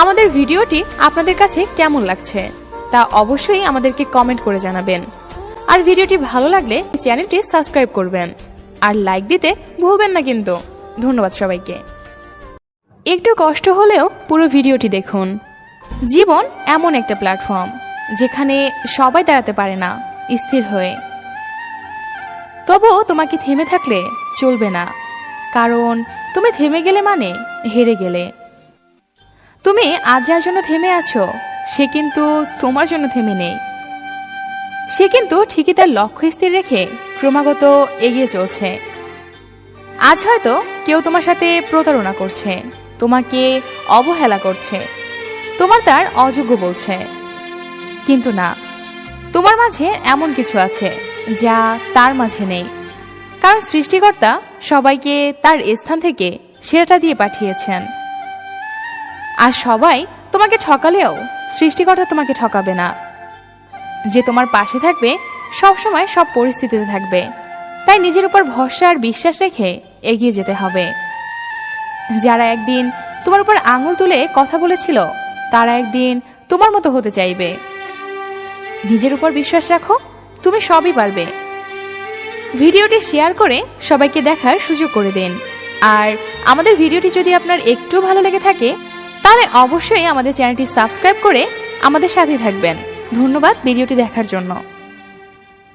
আমাদের ভিডিওটি আপনাদের কাছে কেমন লাগছে তা অবশ্যই আমাদেরকে কমেন্ট করে জানাবেন। আর ভিডিওটি ভালো লাগলে চ্যানেলটি সাবস্ক্রাইব করবেন আর লাইক দিতে ভুলবেন না কিন্তু। ধন্যবাদ সবাইকে। একটু কষ্ট হলেও পুরো ভিডিওটি দেখুন। জীবন এমন একটা প্ল্যাটফর্ম যেখানে সবাই দাঁড়াতে পারে না স্থির হয়ে। তবুও তোমাকে থেমে থাকলে চলবে না, কারণ তুমি থেমে গেলে মানে হেরে গেলে। তুমি আজ যার জন্য থেমে আছো সে কিন্তু তোমার জন্য থেমে নেই। সে কিন্তু ঠিকই তার লক্ষ্য স্থির রেখে ক্রমাগত এগিয়ে চলছে। আজ হয়তো কেউ তোমার সাথে প্রতারণা করছে, তোমাকে অবহেলা করছে, তোমার তার অযোগ্য বলছে, কিন্তু না, তোমার মাঝে এমন কিছু আছে যা তার মাঝে নেই। কারণ সৃষ্টিকর্তা সবাইকে তার স্থান থেকে সেরাটা দিয়ে পাঠিয়েছেন। আর সবাই তোমাকে ঠকালেও সৃষ্টিকর্তা তোমাকে ঠকাবে না। যে তোমার পাশে থাকবে সবসময় সব পরিস্থিতিতে থাকবে। তাই নিজের উপর ভরসা আর বিশ্বাস রেখে এগিয়ে যেতে হবে। যারা একদিন তোমার উপর আঙুল তুলে কথা বলেছিল তারা একদিন তোমার মতো হতে চাইবে। নিজের উপর বিশ্বাস রাখো, তুমি সবই পারবে। ভিডিওটি শেয়ার করে সবাইকে দেখার সুযোগ করে দিন। আর আমাদের ভিডিওটি যদি আপনার একটু ভালো লেগে থাকে তাহলে অবশ্যই আমাদের চ্যানেলটি সাবস্ক্রাইব করে আমাদের সাথে থাকবেন। ধন্যবাদ ভিডিওটি দেখার জন্য।